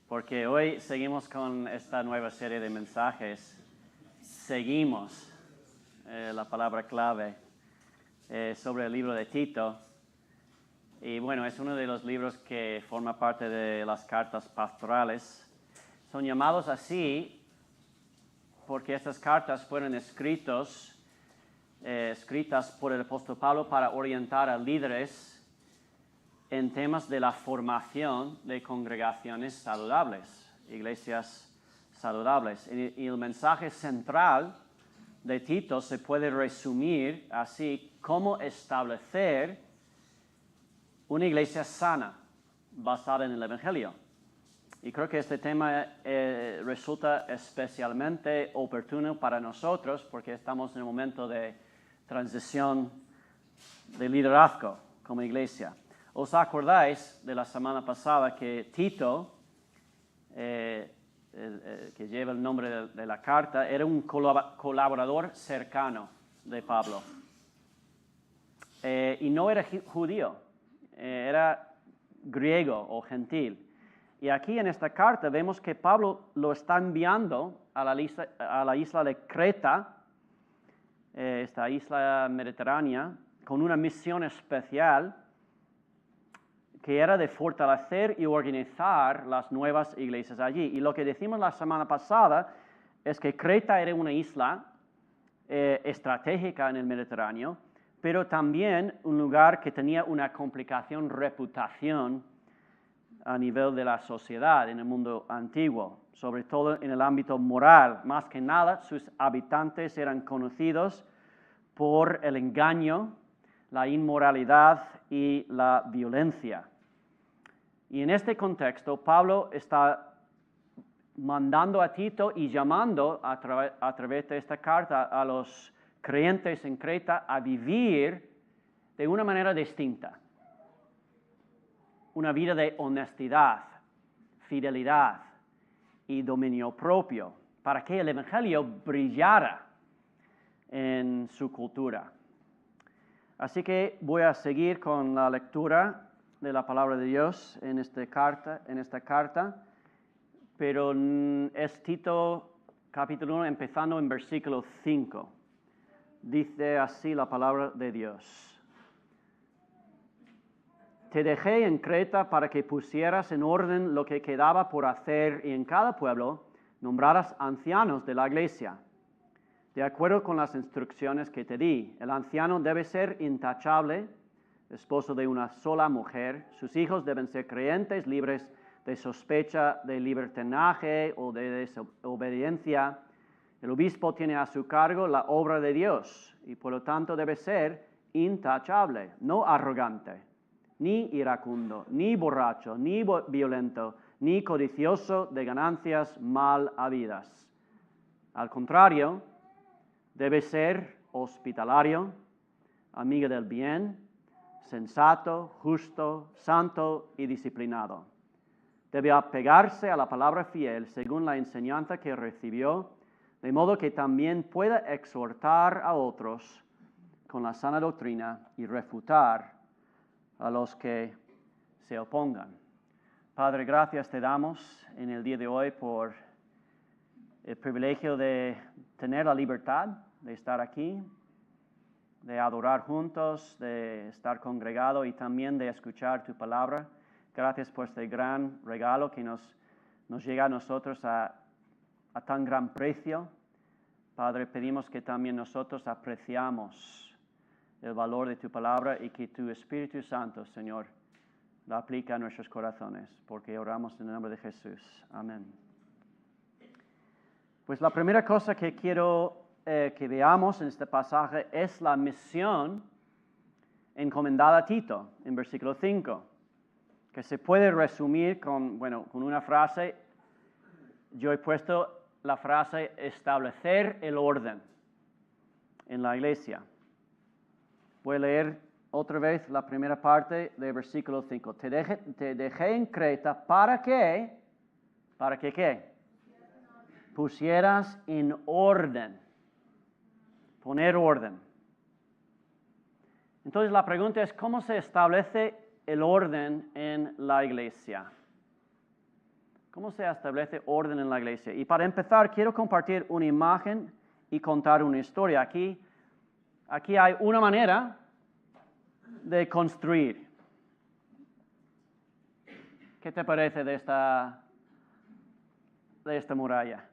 porque hoy seguimos con esta nueva serie de mensajes. Seguimos la palabra clave sobre el libro de Tito. Y bueno, es uno de los libros que forma parte de las cartas pastorales. Son llamados así porque estas cartas fueron escritas por el apóstol Pablo para orientar a líderes en temas de la formación de congregaciones saludables, iglesias saludables. Y el mensaje central de Tito se puede resumir así: cómo establecer una iglesia sana basada en el Evangelio. Y creo que este tema resulta especialmente oportuno para nosotros porque estamos en un momento de transición de liderazgo como iglesia. ¿Os acordáis de la semana pasada que Tito, que lleva el nombre de la carta, era un colaborador cercano de Pablo? Y no era judío, era griego o gentil. Y aquí en esta carta vemos que Pablo lo está enviando a la isla de Creta, esta isla mediterránea, con una misión especial que era de fortalecer y organizar las nuevas iglesias allí. Y lo que decimos la semana pasada es que Creta era una isla estratégica en el Mediterráneo, pero también un lugar que tenía una reputación a nivel de la sociedad en el mundo antiguo, sobre todo en el ámbito moral. Más que nada, sus habitantes eran conocidos por el engaño, la inmoralidad y la violencia. Y en este contexto, Pablo está mandando a Tito y llamando a través de esta carta a los creyentes en Creta a vivir de una manera distinta. Una vida de honestidad, fidelidad y dominio propio, para que el Evangelio brillara en su cultura. Así que voy a seguir con la lectura de la palabra de Dios en esta carta, pero es Tito capítulo 1 empezando en versículo 5. Dice así la palabra de Dios: Te dejé en Creta para que pusieras en orden lo que quedaba por hacer y en cada pueblo nombraras ancianos de la iglesia, de acuerdo con las instrucciones que te di. El anciano debe ser intachable, esposo de una sola mujer. Sus hijos deben ser creyentes, libres de sospecha de libertinaje o de desobediencia. El obispo tiene a su cargo la obra de Dios y por lo tanto debe ser intachable, no arrogante, ni iracundo, ni borracho, ni violento, ni codicioso de ganancias mal habidas. Al contrario, debe ser hospitalario, amigo del bien, sensato, justo, santo y disciplinado. Debe apegarse a la palabra fiel según la enseñanza que recibió, de modo que también pueda exhortar a otros con la sana doctrina y refutar a los que se opongan. Padre, gracias te damos en el día de hoy por el privilegio de tener la libertad de estar aquí, de adorar juntos, de estar congregado y también de escuchar tu palabra. Gracias por este gran regalo que nos llega a nosotros a tan gran precio. Padre, pedimos que también nosotros apreciamos el valor de tu palabra y que tu Espíritu Santo, Señor, la aplique a nuestros corazones, porque oramos en el nombre de Jesús. Amén. Pues la primera cosa que quiero que veamos en este pasaje es la misión encomendada a Tito, en versículo 5, que se puede resumir con una frase. Yo he puesto la frase establecer el orden en la iglesia. Voy a leer otra vez la primera parte del versículo 5. Te dejé en Creta para que ¿qué? Pusieras en orden. Poner orden. Entonces la pregunta es, ¿cómo se establece el orden en la iglesia? ¿Cómo se establece orden en la iglesia? Y para empezar, quiero compartir una imagen y contar una historia. Aquí hay una manera de construir. ¿Qué te parece de esta muralla?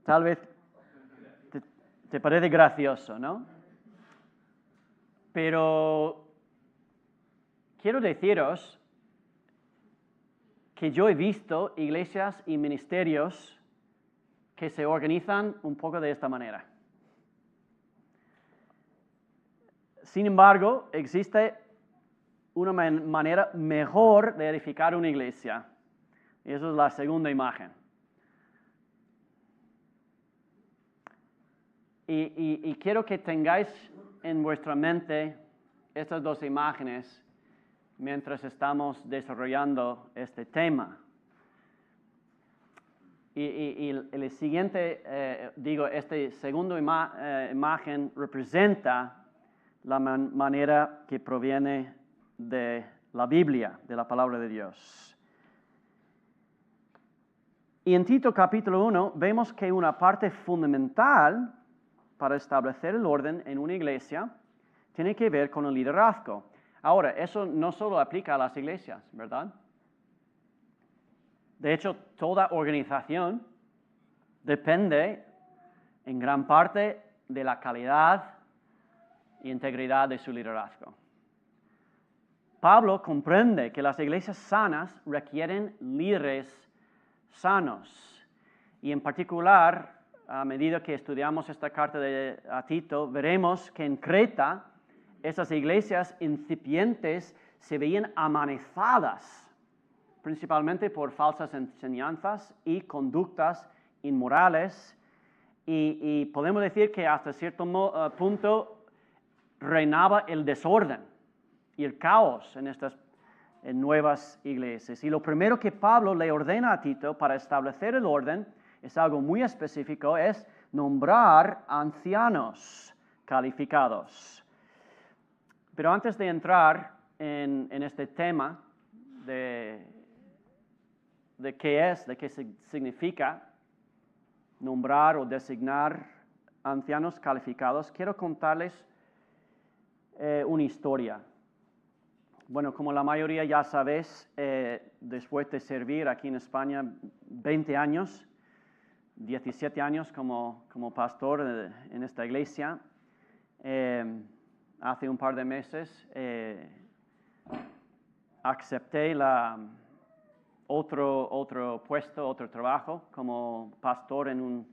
Tal vez te parece gracioso, ¿no? Pero quiero deciros que yo he visto iglesias y ministerios que se organizan un poco de esta manera. Sin embargo, existe una manera mejor de edificar una iglesia. Y esa es la segunda imagen. Y quiero que tengáis en vuestra mente estas dos imágenes mientras estamos desarrollando este tema. Y el siguiente, esta segunda imagen representa la manera que proviene de la Biblia, de la palabra de Dios. Y en Tito capítulo 1 vemos que una parte fundamental para establecer el orden en una iglesia tiene que ver con el liderazgo. Ahora, eso no solo aplica a las iglesias, ¿verdad? De hecho, toda organización depende en gran parte de la calidad e integridad de su liderazgo. Pablo comprende que las iglesias sanas requieren líderes sanos. Y en particular, a medida que estudiamos esta carta a Tito, veremos que en Creta esas iglesias incipientes se veían amenazadas, principalmente por falsas enseñanzas y conductas inmorales. Y podemos decir que hasta cierto punto reinaba el desorden y el caos en estas nuevas iglesias. Y lo primero que Pablo le ordena a Tito para establecer el orden es algo muy específico, es nombrar ancianos calificados. Pero antes de entrar en este tema de qué es, de qué significa nombrar o designar ancianos calificados, quiero contarles una historia. Bueno, como la mayoría ya sabéis, después de servir aquí en España 20 años, 17 años como pastor en esta iglesia, hace un par de meses acepté otro puesto, otro trabajo como pastor en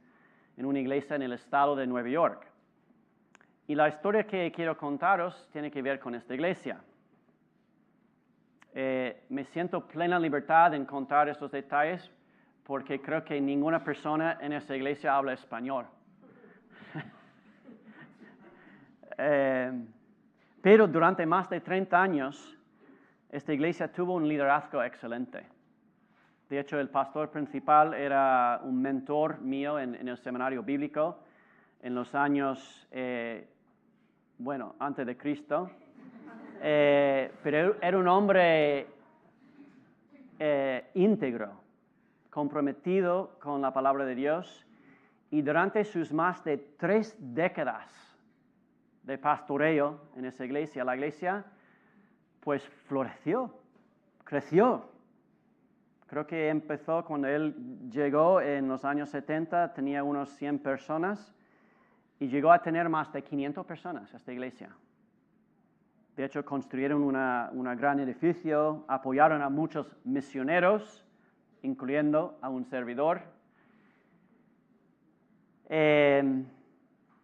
una iglesia en el estado de Nueva York. Y la historia que quiero contaros tiene que ver con esta iglesia. Me siento plena libertad en contar estos detalles porque creo que ninguna persona en esta iglesia habla español. Pero durante más de 30 años, esta iglesia tuvo un liderazgo excelente. De hecho, el pastor principal era un mentor mío en el seminario bíblico en los años, antes de Cristo. Pero era un hombre íntegro, comprometido con la palabra de Dios, y durante sus más de 3 décadas de pastoreo en esa iglesia, la iglesia pues floreció, creció. Creo que empezó cuando él llegó en los años 70, tenía unos 100 personas, y llegó a tener más de 500 personas esta iglesia. De hecho, construyeron un gran edificio, apoyaron a muchos misioneros, incluyendo a un servidor.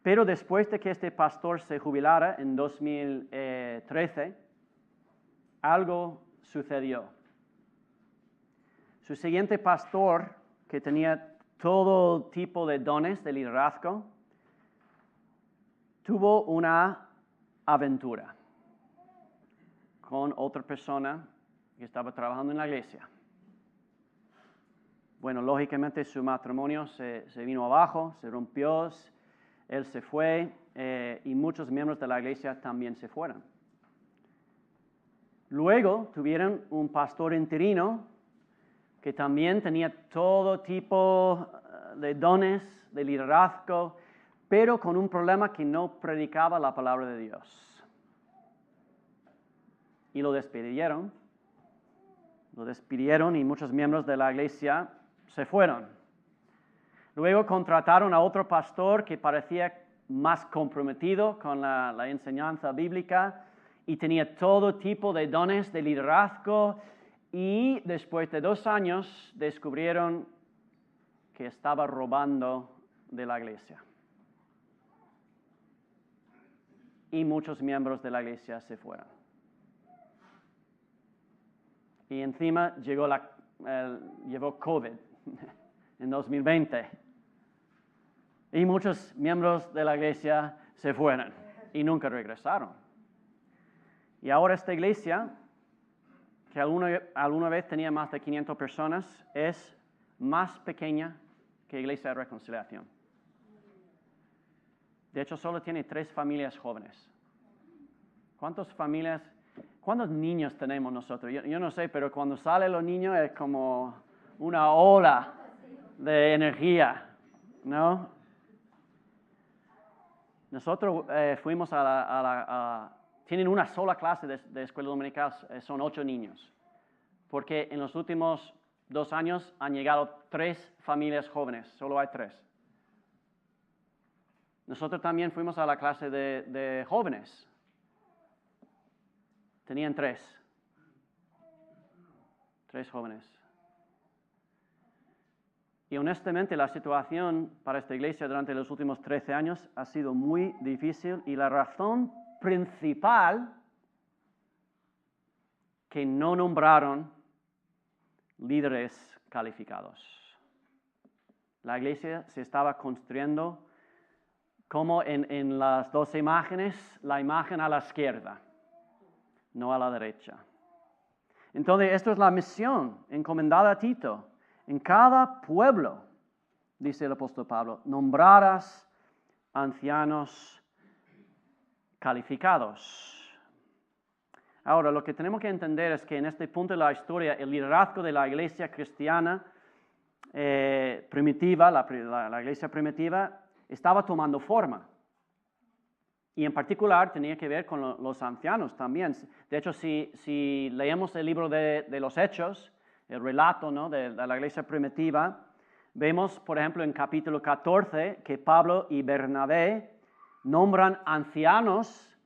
Pero después de que este pastor se jubilara en 2013, algo sucedió. Su siguiente pastor, que tenía todo tipo de dones de liderazgo, tuvo una aventura con otra persona que estaba trabajando en la iglesia. Bueno, lógicamente su matrimonio se vino abajo, se rompió, él se fue y muchos miembros de la iglesia también se fueron. Luego tuvieron un pastor interino que también tenía todo tipo de dones de liderazgo, pero con un problema que no predicaba la palabra de Dios. Y lo despidieron. Lo despidieron y muchos miembros de la iglesia se fueron. Luego contrataron a otro pastor que parecía más comprometido con la enseñanza bíblica y tenía todo tipo de dones de liderazgo, y después de 2 años descubrieron que estaba robando de la iglesia. Y muchos miembros de la iglesia se fueron. Y encima llevó COVID en 2020. Y muchos miembros de la iglesia se fueron y nunca regresaron. Y ahora esta iglesia, que alguna vez tenía más de 500 personas, es más pequeña que Iglesia de Reconciliación. De hecho, solo tiene 3 familias jóvenes. ¿Cuántos niños tenemos nosotros? Yo no sé, pero cuando salen los niños es como una ola de energía, ¿no? Nosotros fuimos tienen una sola clase de escuela dominical, son 8 niños, porque en los últimos 2 años han llegado 3 familias jóvenes, solo hay 3. Nosotros también fuimos a la clase de jóvenes, tenían 3 jóvenes. Y honestamente la situación para esta iglesia durante los últimos 13 años ha sido muy difícil, y la razón principal que no nombraron líderes calificados. La iglesia se estaba construyendo como en las 2 imágenes, la imagen a la izquierda, no a la derecha. Entonces, esto es la misión encomendada a Tito. En cada pueblo, dice el apóstol Pablo, nombrarás ancianos calificados. Ahora, lo que tenemos que entender es que en este punto de la historia, el liderazgo de la iglesia cristiana primitiva, la iglesia primitiva, estaba tomando forma. Y en particular tenía que ver con los ancianos también. De hecho, si leemos el libro de los Hechos, el relato, ¿no?, de la iglesia primitiva, vemos, por ejemplo, en capítulo 14, que Pablo y Bernabé nombran ancianos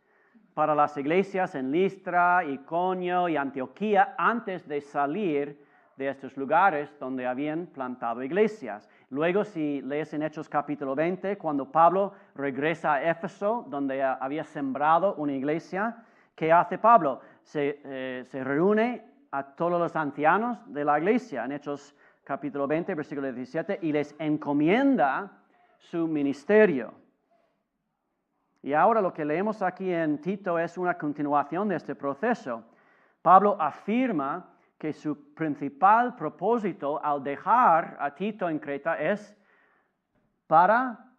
para las iglesias en Listra, Iconio y Antioquía antes de salir de estos lugares donde habían plantado iglesias. Luego, si lees en Hechos capítulo 20, cuando Pablo regresa a Éfeso, donde había sembrado una iglesia, ¿qué hace Pablo? Se reúne a todos los ancianos de la iglesia, en Hechos capítulo 20, versículo 17, y les encomienda su ministerio. Y ahora lo que leemos aquí en Tito es una continuación de este proceso. Pablo afirma que su principal propósito al dejar a Tito en Creta es para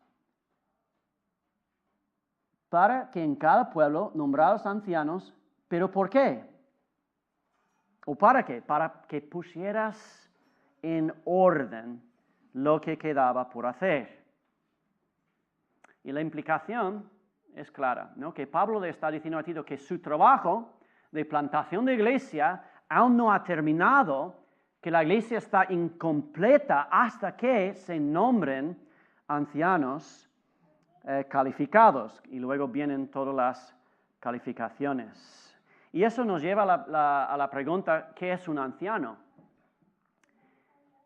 que en cada pueblo nombrados ancianos. ¿Pero por qué? ¿O para qué? Para que pusieras en orden lo que quedaba por hacer. Y la implicación es clara, ¿no? Que Pablo le está diciendo a Tito que su trabajo de plantación de iglesia aún no ha terminado, que la iglesia está incompleta hasta que se nombren ancianos calificados. Y luego vienen todas las calificaciones. Y eso nos lleva a la pregunta, ¿qué es un anciano?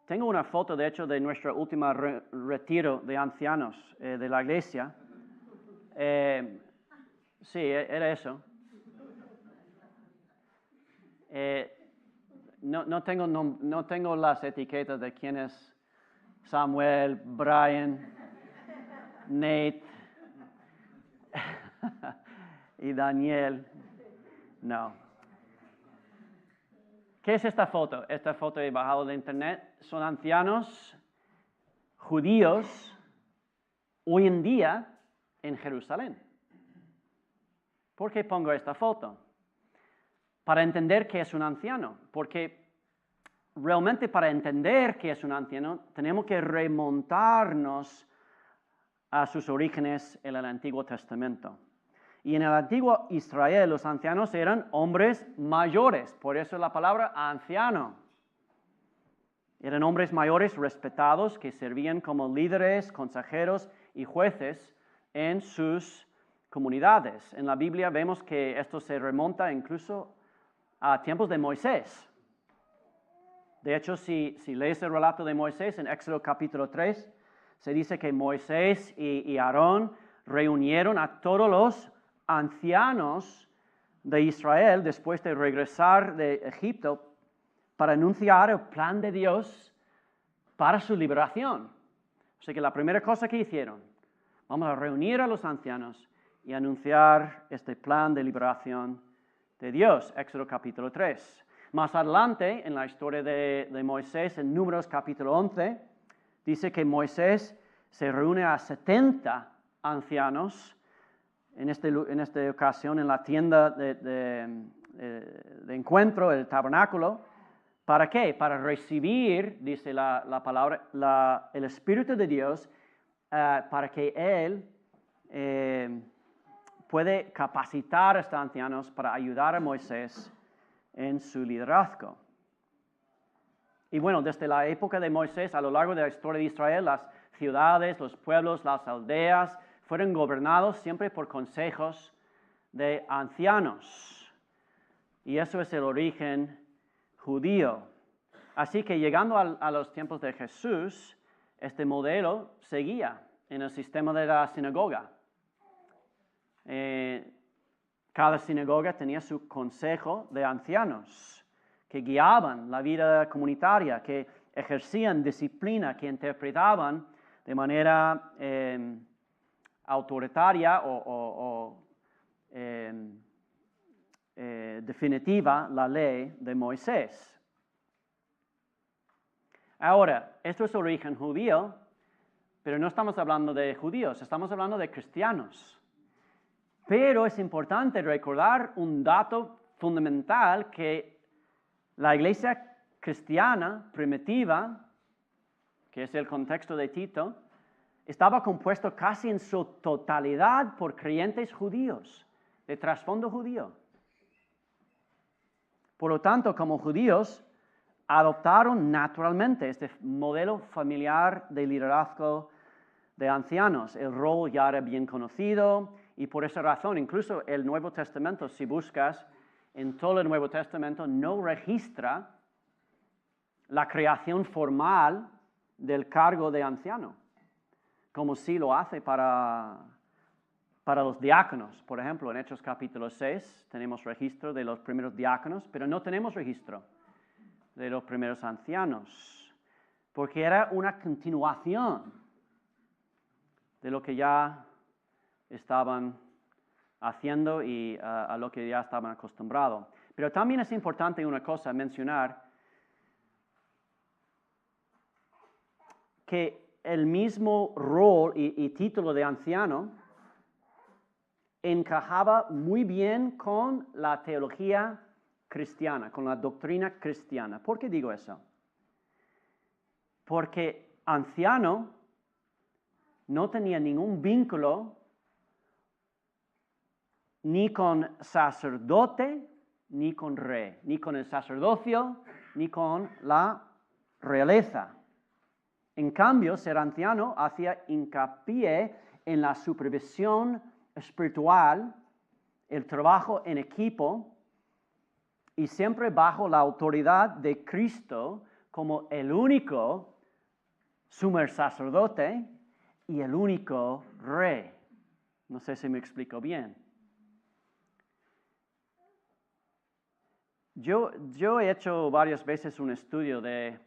Tengo una foto, de hecho, de nuestro último retiro de ancianos de la iglesia. Sí, era eso. No tengo las etiquetas de quién es Samuel, Brian, Nate y Daniel. No. ¿Qué es esta foto? Esta foto he bajado de internet. Son ancianos judíos hoy en día en Jerusalén. ¿Por qué pongo esta foto? para entender qué es un anciano, porque realmente para entender qué es un anciano tenemos que remontarnos a sus orígenes en el Antiguo Testamento. Y en el antiguo Israel los ancianos eran hombres mayores, por eso la palabra anciano. Eran hombres mayores respetados que servían como líderes, consejeros y jueces en sus comunidades. En la Biblia vemos que esto se remonta incluso a tiempos de Moisés. De hecho, si lees el relato de Moisés en Éxodo capítulo 3, se dice que Moisés y Aarón reunieron a todos los ancianos de Israel después de regresar de Egipto para anunciar el plan de Dios para su liberación. O sea que la primera cosa que hicieron, vamos a reunir a los ancianos y anunciar este plan de liberación de Dios, Éxodo capítulo 3. Más adelante, en la historia de Moisés, en Números capítulo 11, dice que Moisés se reúne a 70 ancianos en esta ocasión en la tienda de encuentro, el tabernáculo. ¿Para qué? Para recibir, dice la palabra, el Espíritu de Dios, para que Él puede capacitar a estos ancianos para ayudar a Moisés en su liderazgo. Y bueno, desde la época de Moisés, a lo largo de la historia de Israel, las ciudades, los pueblos, las aldeas, fueron gobernados siempre por consejos de ancianos. Y eso es el origen judío. Así que llegando a los tiempos de Jesús, este modelo seguía en el sistema de la sinagoga. Cada sinagoga tenía su consejo de ancianos que guiaban la vida comunitaria, que ejercían disciplina, que interpretaban de manera autoritaria o definitiva la ley de Moisés. Ahora, esto es origen judío, pero no estamos hablando de judíos, estamos hablando de cristianos. Pero es importante recordar un dato fundamental, que la iglesia cristiana primitiva, que es el contexto de Tito, estaba compuesto casi en su totalidad por creyentes judíos, de trasfondo judío. Por lo tanto, como judíos, adoptaron naturalmente este modelo familiar de liderazgo de ancianos. El rol ya era bien conocido y por esa razón, incluso el Nuevo Testamento, si buscas en todo el Nuevo Testamento, no registra la creación formal del cargo de anciano, como sí lo hace para los diáconos. Por ejemplo, en Hechos capítulo 6 tenemos registro de los primeros diáconos, pero no tenemos registro de los primeros ancianos, porque era una continuación de lo que ya estaban haciendo y a lo que ya estaban acostumbrados. Pero también es importante una cosa mencionar, que el mismo rol y título de anciano encajaba muy bien con la teología cristiana, con la doctrina cristiana. ¿Por qué digo eso? Porque anciano no tenía ningún vínculo ni con sacerdote, ni con rey, ni con el sacerdocio, ni con la realeza. En cambio, ser anciano hacía hincapié en la supervisión espiritual, el trabajo en equipo, y siempre bajo la autoridad de Cristo como el único sumo sacerdote y el único rey. No sé si me explico bien. Yo he hecho varias veces un estudio de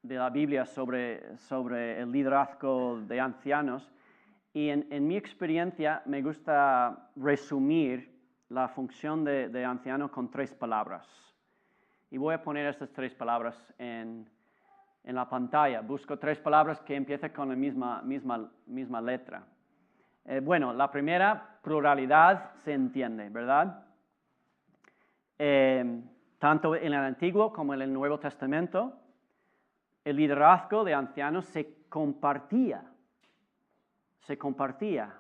la Biblia sobre el liderazgo de ancianos, y en mi experiencia me gusta resumir la función de anciano con 3 palabras. Y voy a poner estas 3 palabras en la pantalla. Busco 3 palabras que empiecen con la misma letra. Bueno, la primera, pluralidad, se entiende, ¿verdad? tanto en el Antiguo como en el Nuevo Testamento, el liderazgo de ancianos se compartía. Se compartía.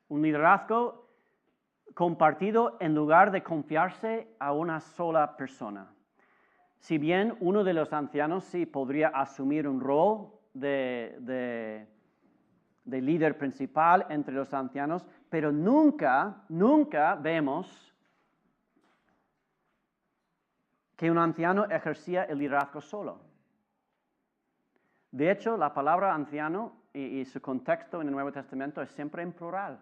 Un liderazgo compartido en lugar de confiarse a una sola persona. Si bien uno de los ancianos sí podría asumir un rol de líder principal entre los ancianos, pero nunca vemos que un anciano ejercía el liderazgo solo. De hecho, la palabra anciano y su contexto en el Nuevo Testamento es siempre en plural.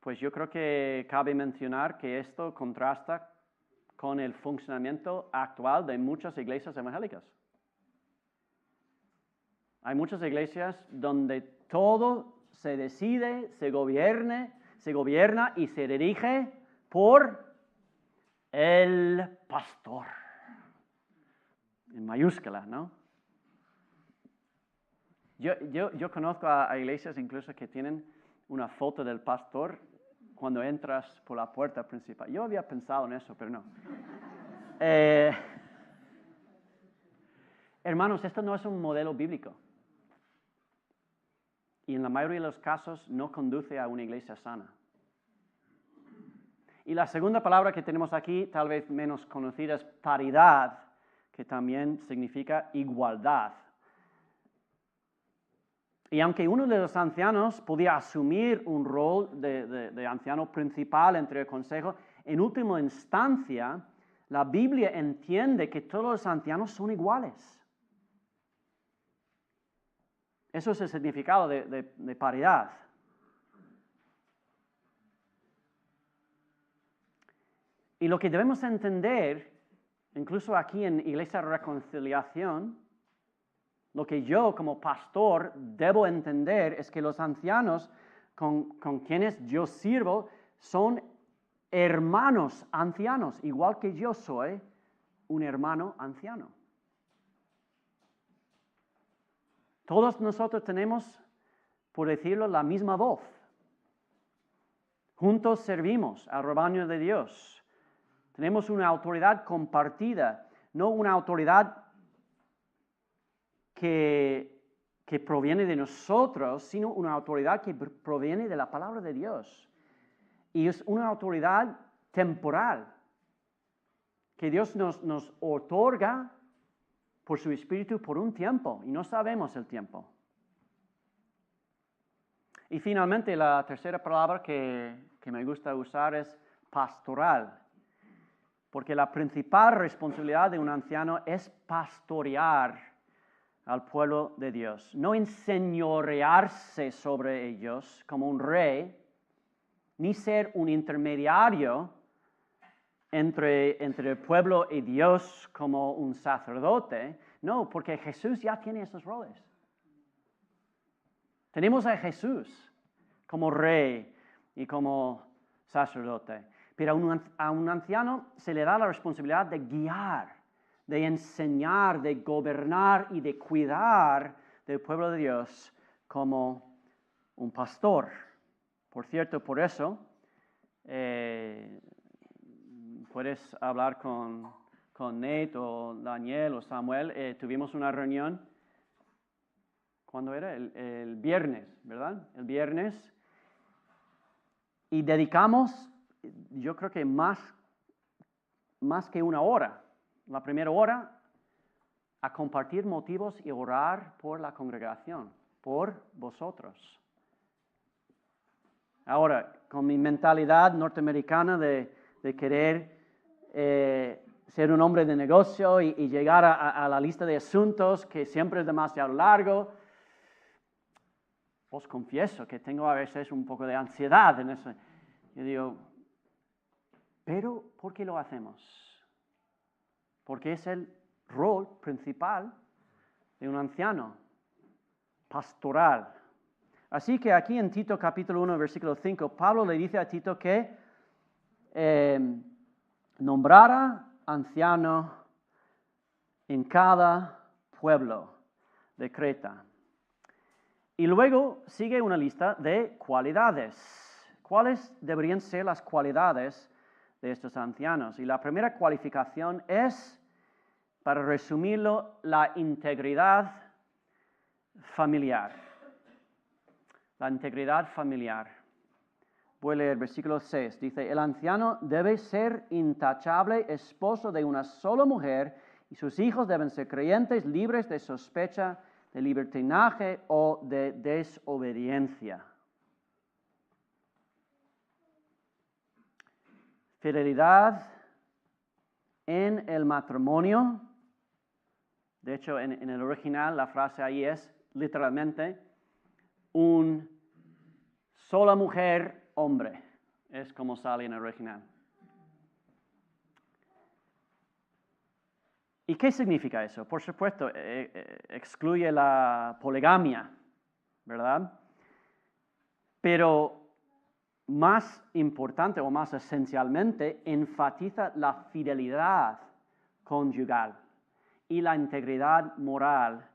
Pues yo creo que cabe mencionar que esto contrasta con el funcionamiento actual de muchas iglesias evangélicas. Hay muchas iglesias donde todo se decide, se gobierna y se dirige por el pastor. En mayúscula, ¿no? Yo conozco a iglesias incluso que tienen una foto del pastor cuando entras por la puerta principal. Yo había pensado en eso, pero no. Hermanos, esto no es un modelo bíblico. Y en la mayoría de los casos no conduce a una iglesia sana. Y la segunda palabra que tenemos aquí, tal vez menos conocida, es paridad, que también significa igualdad. Y aunque uno de los ancianos podía asumir un rol de anciano principal entre el consejo, en última instancia, la Biblia entiende que todos los ancianos son iguales. Eso es el significado de paridad. Y lo que debemos entender, incluso aquí en Iglesia Reconciliación, lo que yo como pastor debo entender es que los ancianos con quienes yo sirvo son hermanos ancianos, igual que yo soy un hermano anciano. Todos nosotros tenemos, por decirlo, la misma voz. Juntos servimos al rebaño de Dios. Tenemos una autoridad compartida, no una autoridad que proviene de nosotros, sino una autoridad que proviene de la palabra de Dios. Y es una autoridad temporal que Dios nos otorga por su Espíritu por un tiempo, y no sabemos el tiempo. Y finalmente, la tercera palabra que me gusta usar es pastoral, porque la principal responsabilidad de un anciano es pastorear al pueblo de Dios, no enseñorearse sobre ellos como un rey, ni ser un intermediario entre el pueblo y Dios como un sacerdote. No, porque Jesús ya tiene esos roles. Tenemos a Jesús como rey y como sacerdote. Pero a un anciano se le da la responsabilidad de guiar, de enseñar, de gobernar y de cuidar del pueblo de Dios como un pastor. Por cierto, por eso puedes hablar con Nate o Daniel o Samuel. Tuvimos una reunión, ¿cuándo era? El viernes, ¿verdad? El viernes. Y dedicamos, yo creo que más que una hora, la primera hora, a compartir motivos y orar por la congregación, por vosotros. Ahora, con mi mentalidad norteamericana de querer ser un hombre de negocio y llegar a la lista de asuntos que siempre es demasiado largo, os confieso que tengo a veces un poco de ansiedad en eso. Yo digo, pero ¿por qué lo hacemos? Porque es el rol principal de un anciano, pastoral. Así que aquí en Tito capítulo 1, versículo 5, Pablo le dice a Tito que nombrara anciano en cada pueblo de Creta. Y luego sigue una lista de cualidades ¿Cuáles deberían ser las cualidades de estos ancianos? Y la primera cualificación es, para resumirlo, la integridad familiar. La integridad familiar. Voy a leer el versículo 6. Dice, el anciano debe ser intachable, esposo de una sola mujer, y sus hijos deben ser creyentes, libres de sospecha, de libertinaje o de desobediencia. Fidelidad en el matrimonio. De hecho, en el original la frase ahí es literalmente un sola mujer, hombre. Es como sale en el original. ¿Y qué significa eso? Por supuesto, excluye la poligamia, ¿verdad? Pero más importante o más esencialmente, enfatiza la fidelidad conyugal y la integridad moral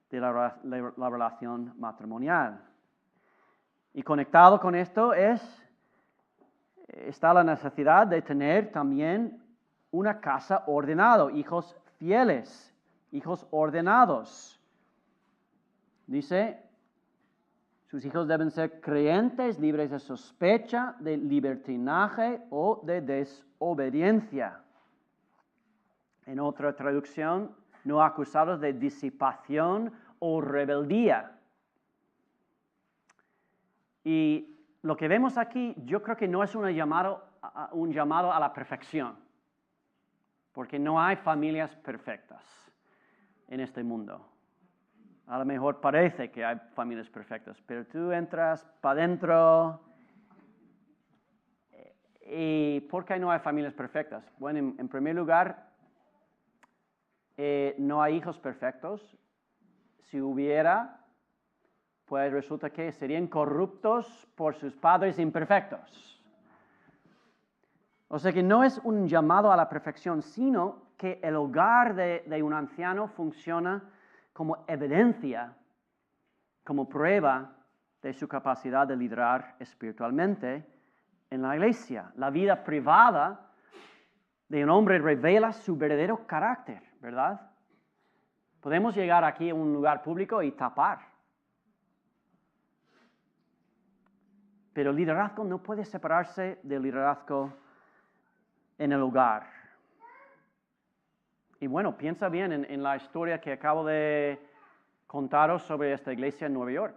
de la relación matrimonial. Y conectado con esto está la necesidad de tener también una casa ordenada, hijos fieles, hijos ordenados. Dice, sus hijos deben ser creyentes, libres de sospecha, de libertinaje o de desobediencia. En otra traducción, no acusados de disipación o rebeldía. Y lo que vemos aquí, yo creo que no es un llamado a la perfección, porque no hay familias perfectas en este mundo. A lo mejor parece que hay familias perfectas, pero tú entras para adentro. ¿Y por qué no hay familias perfectas? Bueno, en primer lugar, no hay hijos perfectos. Si hubiera, pues resulta que serían corruptos por sus padres imperfectos. O sea que no es un llamado a la perfección, sino que el hogar de un anciano funciona como evidencia, como prueba de su capacidad de liderar espiritualmente en la iglesia. La vida privada de un hombre revela su verdadero carácter, ¿verdad? Podemos llegar aquí a un lugar público y tapar. Pero el liderazgo no puede separarse del liderazgo en el hogar. Y bueno, piensa bien en la historia que acabo de contaros sobre esta iglesia en Nueva York.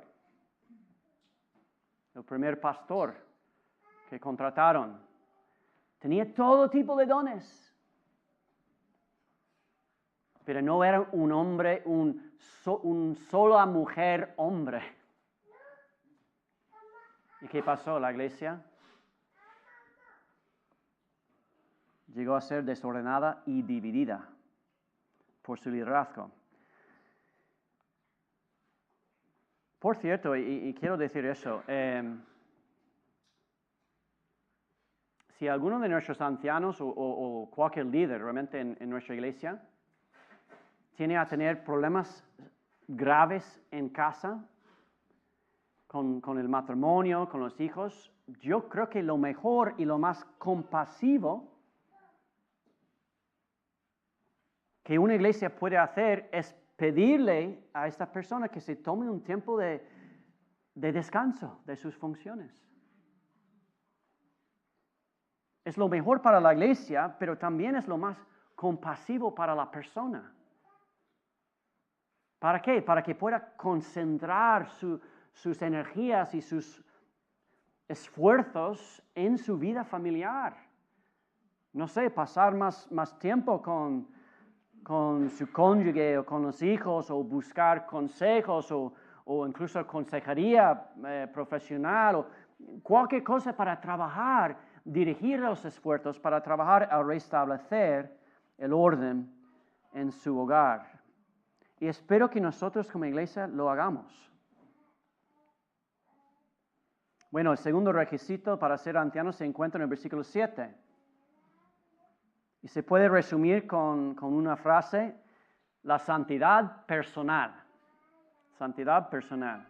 El primer pastor que contrataron tenía todo tipo de dones, pero no era un hombre, un sola mujer hombre. ¿Y qué pasó? La iglesia llegó a ser desordenada y dividida por su liderazgo. Por cierto, y quiero decir eso, si alguno de nuestros ancianos o cualquier líder realmente en nuestra iglesia tiene a tener problemas graves en casa, con el matrimonio, con los hijos, yo creo que lo mejor y lo más compasivo que una iglesia puede hacer es pedirle a esta persona que se tome un tiempo de descanso de sus funciones. Es lo mejor para la iglesia, pero también es lo más compasivo para la persona. ¿Para qué? Para que pueda concentrar sus energías y sus esfuerzos en su vida familiar. No sé, pasar más tiempo con su cónyuge o con los hijos, o buscar consejos o incluso consejería profesional o cualquier cosa para trabajar, dirigir los esfuerzos para trabajar a restablecer el orden en su hogar. Y espero que nosotros como iglesia lo hagamos. Bueno, el segundo requisito para ser anciano se encuentra en el versículo 7. Y se puede resumir con una frase: la santidad personal. Santidad personal.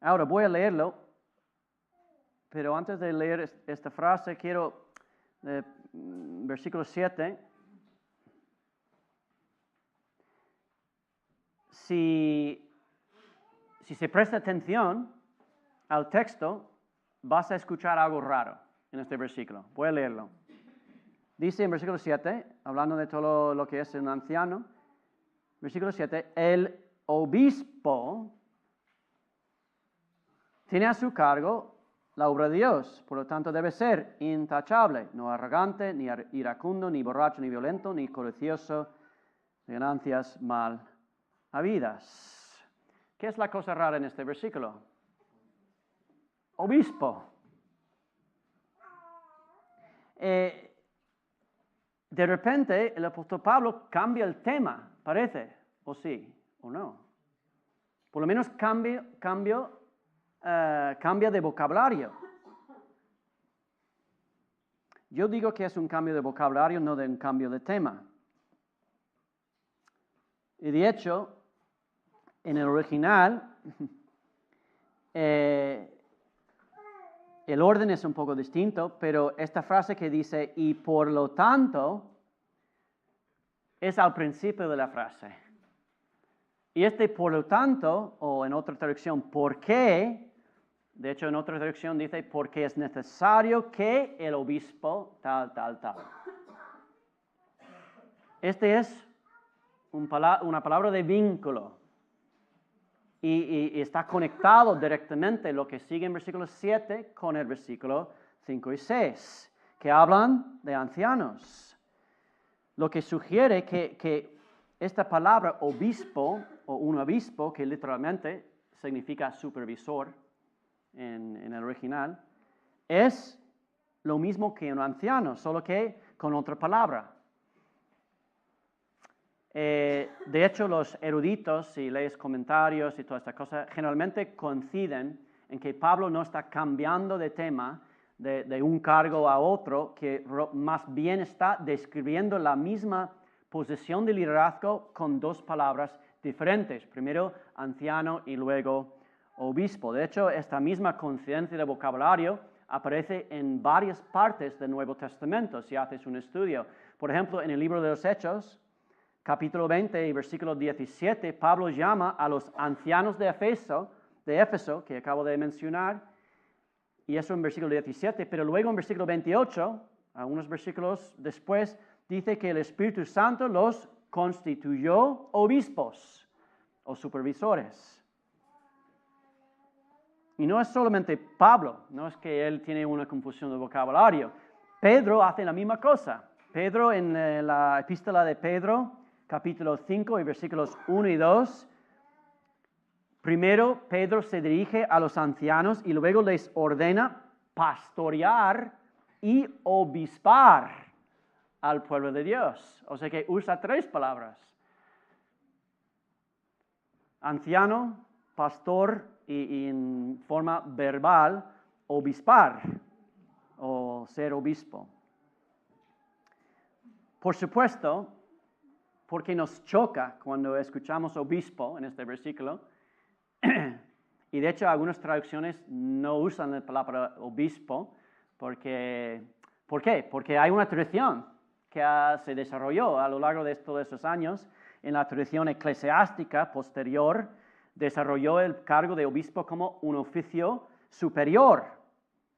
Ahora voy a leerlo, pero antes de leer esta frase, quiero, versículo 7, si se presta atención al texto, vas a escuchar algo raro en este versículo. Voy a leerlo. Dice en versículo 7, hablando de todo lo que es un anciano, versículo 7, el obispo tiene a su cargo la obra de Dios, por lo tanto debe ser intachable, no arrogante, ni iracundo, ni borracho, ni violento, ni codicioso de ganancias mal habidas. ¿Qué es la cosa rara en este versículo? Obispo. De repente el apóstol Pablo cambia el tema, parece, o sí, o no. Por lo menos cambia de vocabulario. Yo digo que es un cambio de vocabulario, no de un cambio de tema. Y de hecho, en el original, el orden es un poco distinto, pero esta frase que dice, y por lo tanto, es al principio de la frase. Y por lo tanto, o en otra traducción, ¿por qué? De hecho, en otra traducción dice, porque es necesario que el obispo tal. Este es una palabra de vínculo. Y está conectado directamente lo que sigue en versículo 7 con el versículo 5 y 6, que hablan de ancianos. Lo que sugiere que esta palabra obispo, o un obispo, que literalmente significa supervisor en el original, es lo mismo que un anciano, solo que con otra palabra. De hecho, los eruditos, si lees comentarios y toda esta cosa, generalmente coinciden en que Pablo no está cambiando de tema de un cargo a otro, que más bien está describiendo la misma posición de liderazgo con dos palabras diferentes. Primero anciano y luego obispo. De hecho, esta misma coincidencia de vocabulario aparece en varias partes del Nuevo Testamento, si haces un estudio. Por ejemplo, en el libro de los Hechos, capítulo 20 y versículo 17, Pablo llama a los ancianos de Éfeso, que acabo de mencionar, y eso en versículo 17, pero luego en versículo 28, algunos versículos después, dice que el Espíritu Santo los constituyó obispos o supervisores. Y no es solamente Pablo, no es que él tiene una confusión de vocabulario. Pedro hace la misma cosa. Pedro en la epístola de Pedro, capítulo 5 y versículos 1 y 2, primero Pedro se dirige a los ancianos y luego les ordena pastorear y obispar al pueblo de Dios. O sea que usa tres palabras. Anciano, pastor y en forma verbal, obispar o ser obispo. Por supuesto, porque nos choca cuando escuchamos obispo en este versículo, y de hecho algunas traducciones no usan la palabra obispo, ¿por qué? Porque hay una tradición que se desarrolló a lo largo de todos esos años. En la tradición eclesiástica posterior, desarrolló el cargo de obispo como un oficio superior,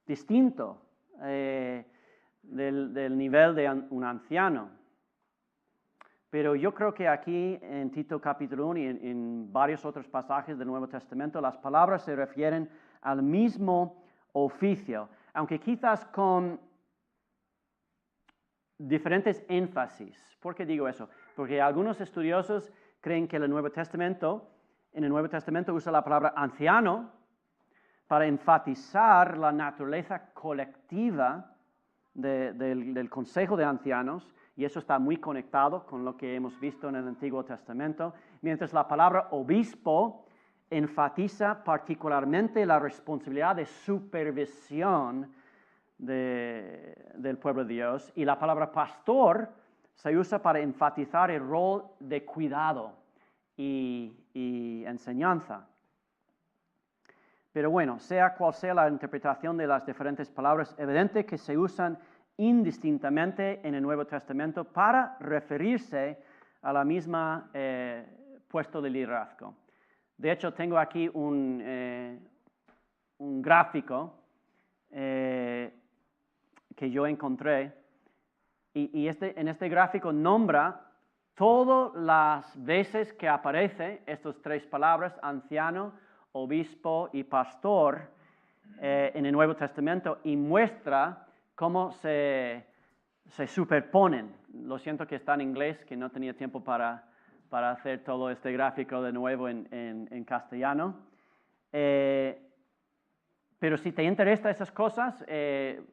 distinto del nivel de un anciano. Pero yo creo que aquí en Tito capítulo 1 y en varios otros pasajes del Nuevo Testamento, las palabras se refieren al mismo oficio, aunque quizás con diferentes énfasis. ¿Por qué digo eso? Porque algunos estudiosos creen que en el Nuevo Testamento usa la palabra anciano para enfatizar la naturaleza colectiva del consejo de ancianos, y eso está muy conectado con lo que hemos visto en el Antiguo Testamento, mientras la palabra obispo enfatiza particularmente la responsabilidad de supervisión del pueblo de Dios, y la palabra pastor se usa para enfatizar el rol de cuidado y enseñanza. Pero bueno, sea cual sea la interpretación de las diferentes palabras, evidente que se usan indistintamente en el Nuevo Testamento para referirse a la misma puesto de liderazgo. De hecho, tengo aquí un gráfico que yo encontré y en este gráfico nombra todas las veces que aparecen estas tres palabras, anciano, obispo y pastor, en el Nuevo Testamento y muestra cómo se superponen. Lo siento que está en inglés, que no tenía tiempo para hacer todo este gráfico de nuevo en castellano. Pero si te interesan esas cosas,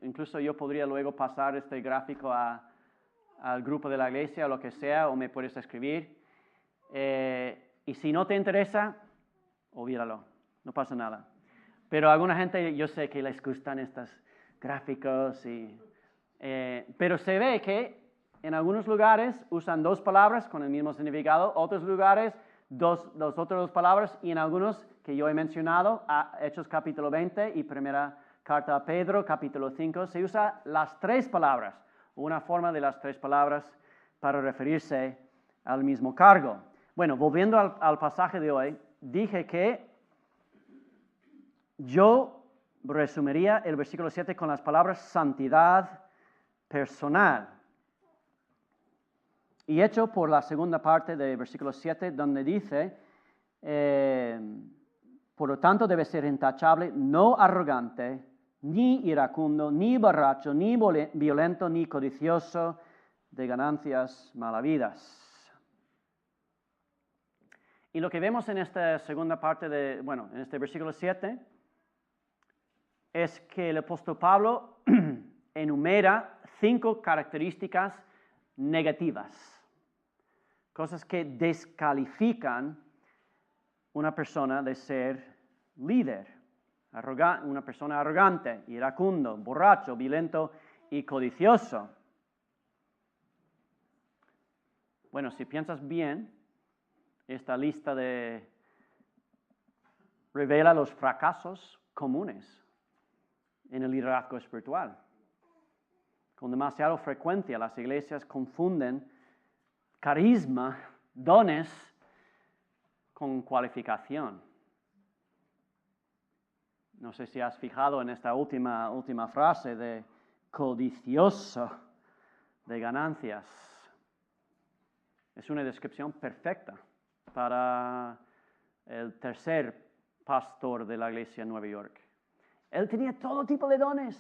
incluso yo podría luego pasar este gráfico al grupo de la iglesia o lo que sea, o me puedes escribir. Y si no te interesa, olvídalo, no pasa nada. Pero a alguna gente yo sé que les gustan estos gráficos, pero se ve que en algunos lugares usan dos palabras con el mismo significado, otros lugares dos otras dos palabras, y en algunos que yo he mencionado, Hechos capítulo 20 y primera carta a Pedro capítulo 5, se usan las tres palabras, una forma de las tres palabras para referirse al mismo cargo. Bueno, volviendo al pasaje de hoy, dije que yo resumiría el versículo 7 con las palabras santidad personal. Y hecho por la segunda parte del versículo 7, donde dice, por lo tanto debe ser intachable, no arrogante, ni iracundo, ni borracho, ni violento, ni codicioso de ganancias malavidas. Y lo que vemos en esta segunda parte en este versículo 7, es que el apóstol Pablo enumera 5 características negativas. Cosas que descalifican una persona de ser líder. Una persona arrogante, iracundo, borracho, violento y codicioso. Bueno, si piensas bien, esta lista revela los fracasos comunes en el liderazgo espiritual. Con demasiada frecuencia las iglesias confunden carisma, dones, con cualificación. No sé si has fijado en esta última frase de codicioso de ganancias. Es una descripción perfecta para el tercer pastor de la iglesia en Nueva York. Él tenía todo tipo de dones,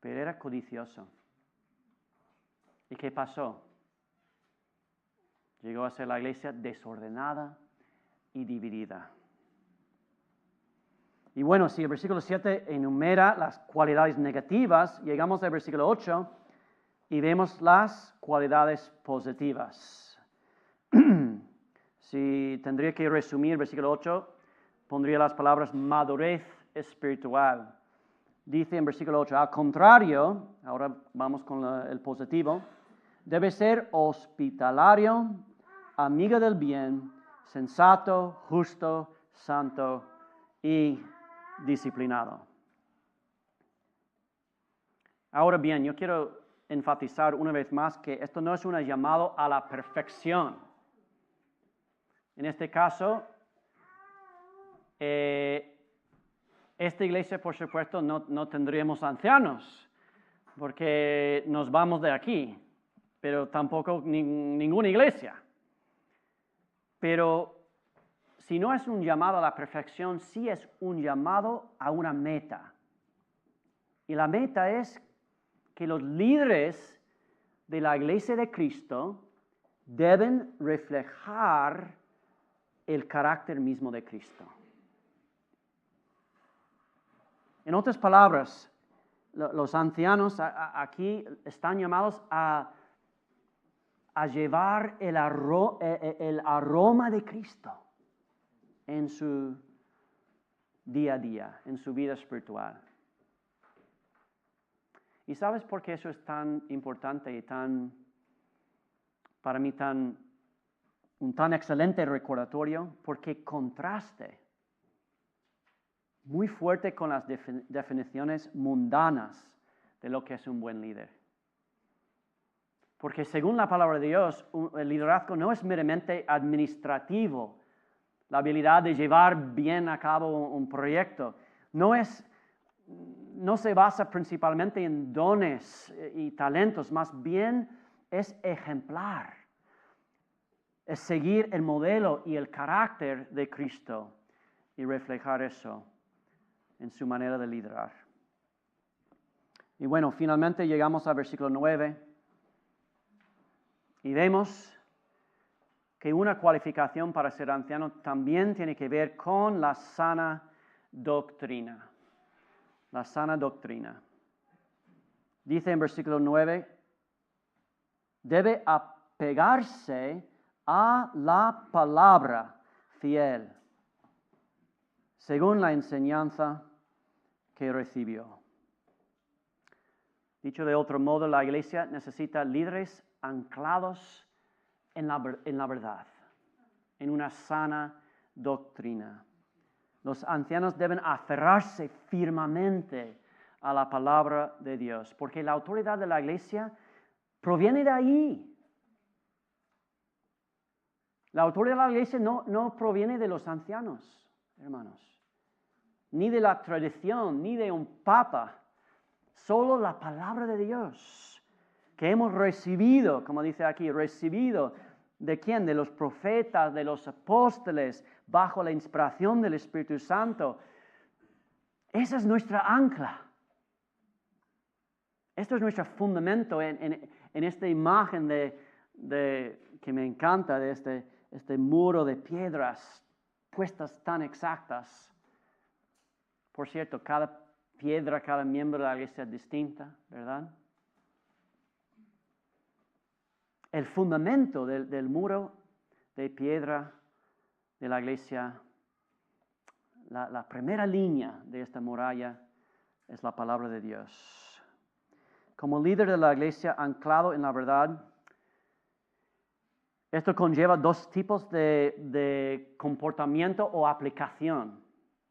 pero era codicioso. ¿Y qué pasó? Llegó a ser la iglesia desordenada y dividida. Y bueno, si el versículo 7 enumera las cualidades negativas, llegamos al versículo 8 y vemos las cualidades positivas. Si tendría que resumir el versículo 8, pondría las palabras madurez espiritual. Dice en versículo 8, al contrario, ahora vamos con el positivo, debe ser hospitalario, amigo del bien, sensato, justo, santo y disciplinado. Ahora bien, yo quiero enfatizar una vez más que esto no es un llamado a la perfección. En este caso, esta iglesia, por supuesto, no tendríamos ancianos, porque nos vamos de aquí, pero tampoco ninguna iglesia. Pero si no es un llamado a la perfección, sí es un llamado a una meta. Y la meta es que los líderes de la iglesia de Cristo deben reflejar el carácter mismo de Cristo. En otras palabras, los ancianos aquí están llamados a llevar el aroma de Cristo en su día a día, en su vida espiritual. ¿Y sabes por qué eso es tan importante y para mí un tan excelente recordatorio? Porque contraste muy fuerte con las definiciones mundanas de lo que es un buen líder. Porque según la palabra de Dios, el liderazgo no es meramente administrativo, la habilidad de llevar bien a cabo un proyecto. No se basa principalmente en dones y talentos, más bien es ejemplar. Es seguir el modelo y el carácter de Cristo y reflejar eso en su manera de liderar. Y bueno, finalmente llegamos al versículo 9 y vemos que una cualificación para ser anciano también tiene que ver con la sana doctrina. La sana doctrina. Dice en versículo 9, debe apegarse a la palabra fiel, según la enseñanza que recibió. Dicho de otro modo, la iglesia necesita líderes anclados en la verdad, en una sana doctrina. Los ancianos deben aferrarse firmemente a la palabra de Dios, porque la autoridad de la iglesia proviene de ahí. La autoridad de la iglesia no proviene de los ancianos, hermanos, ni de la tradición, ni de un papa, solo la palabra de Dios que hemos recibido, como dice aquí, recibido ¿de quién? De los profetas, de los apóstoles, bajo la inspiración del Espíritu Santo. Esa es nuestra ancla. Esto es nuestro fundamento en esta imagen que me encanta, de este muro de piedras puestas tan exactas. Por cierto, cada piedra, cada miembro de la iglesia es distinta, ¿verdad? El fundamento del muro de piedra de la iglesia, la primera línea de esta muralla es la palabra de Dios. Como líder de la iglesia anclado en la verdad, esto conlleva dos tipos de comportamiento o aplicación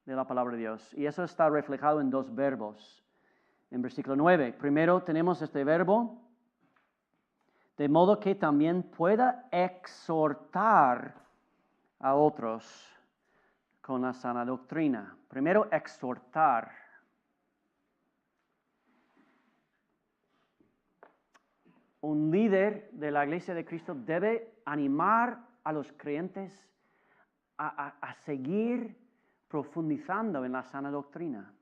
de la palabra de Dios. Y eso está reflejado en dos verbos. En versículo 9, primero tenemos este verbo, de modo que también pueda exhortar a otros con la sana doctrina. Primero, exhortar. Un líder de la iglesia de Cristo debe animar a los creyentes a seguir profundizando en la sana doctrina.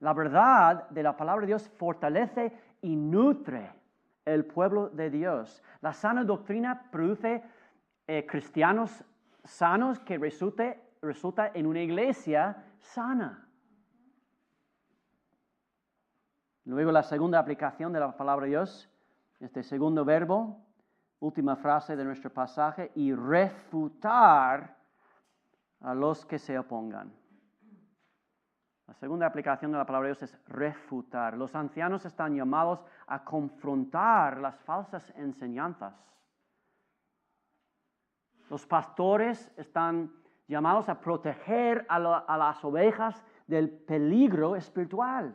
La verdad de la palabra de Dios fortalece y nutre el pueblo de Dios. La sana doctrina produce cristianos sanos que resulta en una iglesia sana. Luego la segunda aplicación de la palabra de Dios, este segundo verbo, última frase de nuestro pasaje, y refutar a los que se opongan. La segunda aplicación de la palabra de Dios es refutar. Los ancianos están llamados a confrontar las falsas enseñanzas. Los pastores están llamados a proteger a las ovejas del peligro espiritual.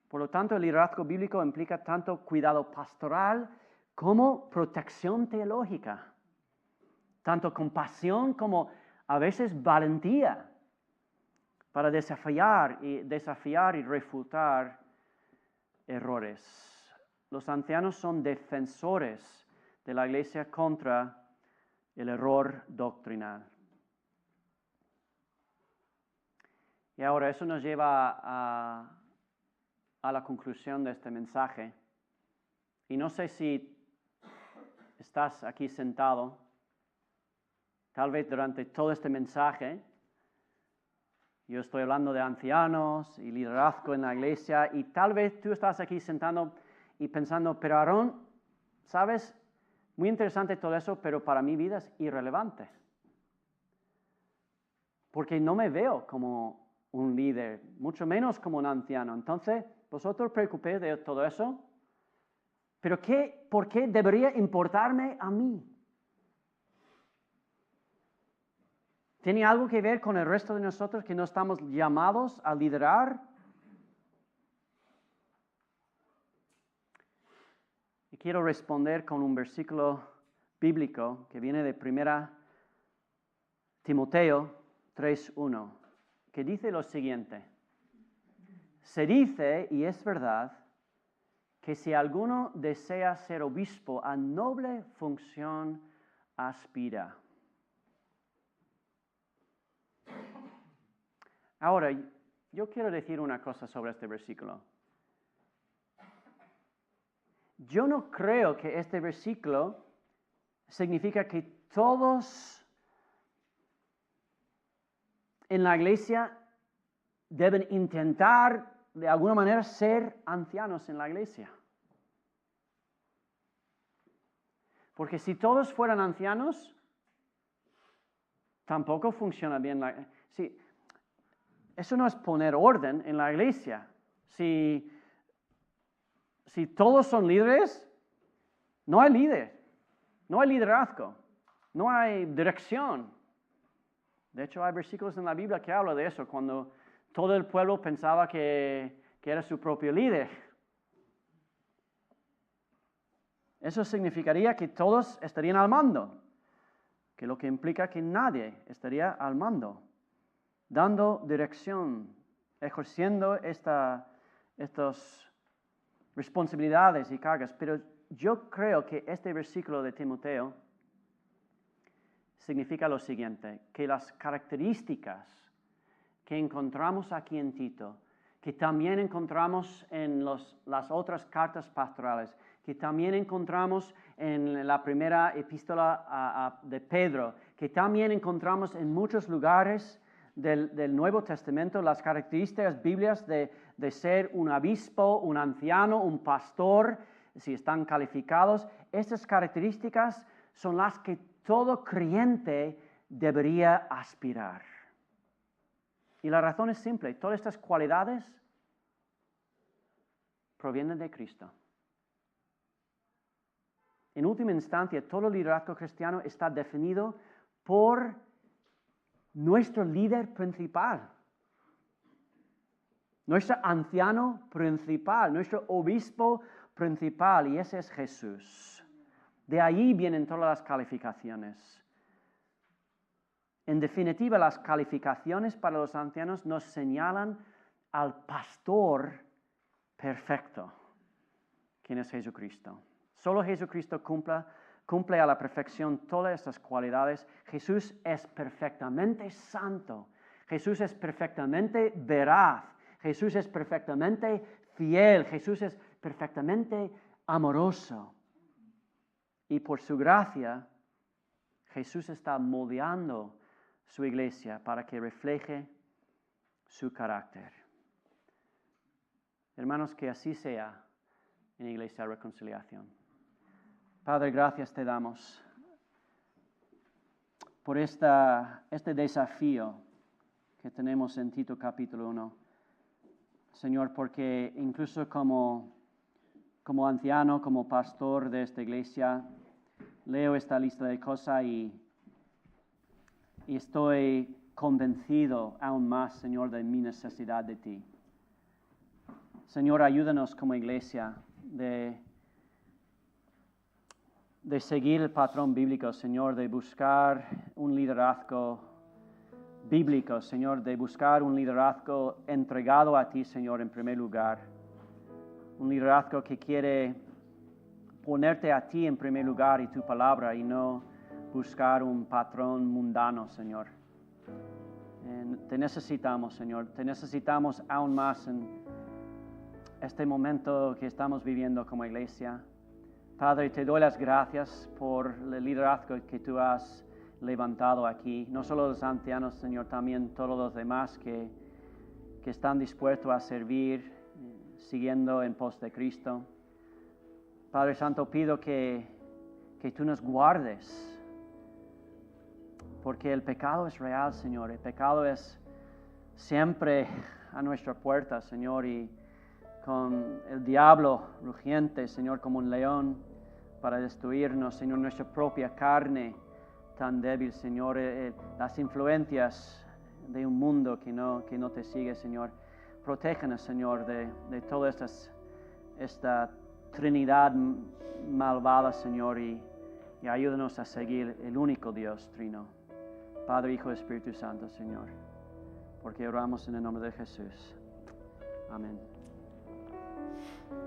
Por lo tanto, el liderazgo bíblico implica tanto cuidado pastoral como protección teológica, tanto compasión como a veces valentía para desafiar y refutar errores. Los ancianos son defensores de la iglesia contra el error doctrinal. Y ahora eso nos lleva a la conclusión de este mensaje. Y no sé si estás aquí sentado, tal vez durante todo este mensaje, yo estoy hablando de ancianos y liderazgo en la iglesia, y tal vez tú estás aquí sentado y pensando, pero Aarón, ¿sabes? Muy interesante todo eso, pero para mi vida es irrelevante. Porque no me veo como un líder, mucho menos como un anciano. Entonces, vosotros preocupéis de todo eso, pero ¿por qué debería importarme a mí? ¿Tiene algo que ver con el resto de nosotros que no estamos llamados a liderar? Y quiero responder con un versículo bíblico que viene de 1 Timoteo 3:1, que dice lo siguiente: se dice, y es verdad, que si alguno desea ser obispo, a noble función aspira. Ahora, yo quiero decir una cosa sobre este versículo. Yo no creo que este versículo significa que todos en la iglesia deben intentar de alguna manera ser ancianos en la iglesia. Porque si todos fueran ancianos, tampoco funciona bien sí, eso no es poner orden en la iglesia. Si todos son líderes, no hay líder, no hay liderazgo, no hay dirección. De hecho, hay versículos en la Biblia que hablan de eso, cuando todo el pueblo pensaba que era su propio líder. Eso significaría que todos estarían al mando, que lo que implica que nadie estaría al mando, dando dirección, ejerciendo estas responsabilidades y cargas. Pero yo creo que este versículo de Timoteo significa lo siguiente, que las características que encontramos aquí en Tito, que también encontramos en las otras cartas pastorales, que también encontramos en la primera epístola de Pedro, que también encontramos en muchos lugares del Nuevo Testamento, las características bíblicas de ser un obispo, un anciano, un pastor, si están calificados. Estas características son las que todo creyente debería aspirar. Y la razón es simple, todas estas cualidades provienen de Cristo. En última instancia, todo liderazgo cristiano está definido por nuestro líder principal, nuestro anciano principal, nuestro obispo principal, y ese es Jesús. De ahí vienen todas las calificaciones. En definitiva, las calificaciones para los ancianos nos señalan al pastor perfecto, quien es Jesucristo. Solo Jesucristo cumple a la perfección todas estas cualidades. Jesús es perfectamente santo. Jesús es perfectamente veraz. Jesús es perfectamente fiel. Jesús es perfectamente amoroso. Y por su gracia, Jesús está moldeando su iglesia para que refleje su carácter. Hermanos, que así sea en Iglesia de Reconciliación. Padre, gracias te damos por este desafío que tenemos en Tito capítulo 1. Señor, porque incluso como anciano, como pastor de esta iglesia, leo esta lista de cosas y estoy convencido aún más, Señor, de mi necesidad de ti. Señor, ayúdanos como iglesia de seguir el patrón bíblico, Señor, de buscar un liderazgo bíblico, Señor, de buscar un liderazgo entregado a ti, Señor, en primer lugar. Un liderazgo que quiere ponerte a ti en primer lugar y tu palabra y no buscar un patrón mundano, Señor. Te necesitamos, Señor. Te necesitamos aún más en este momento que estamos viviendo como iglesia. Padre, te doy las gracias por el liderazgo que tú has levantado aquí. No solo los ancianos, Señor, también todos los demás que están dispuestos a servir, siguiendo en pos de Cristo. Padre Santo, pido que tú nos guardes, porque el pecado es real, Señor. El pecado es siempre a nuestra puerta, Señor, y con el diablo rugiente, Señor, como un león para destruirnos, Señor, nuestra propia carne tan débil, Señor, las influencias de un mundo que no te sigue, Señor. Protégenos, Señor, de toda esta Trinidad malvada, Señor, y ayúdanos a seguir el único Dios trino, Padre, Hijo y Espíritu Santo, Señor, porque oramos en el nombre de Jesús. Amén.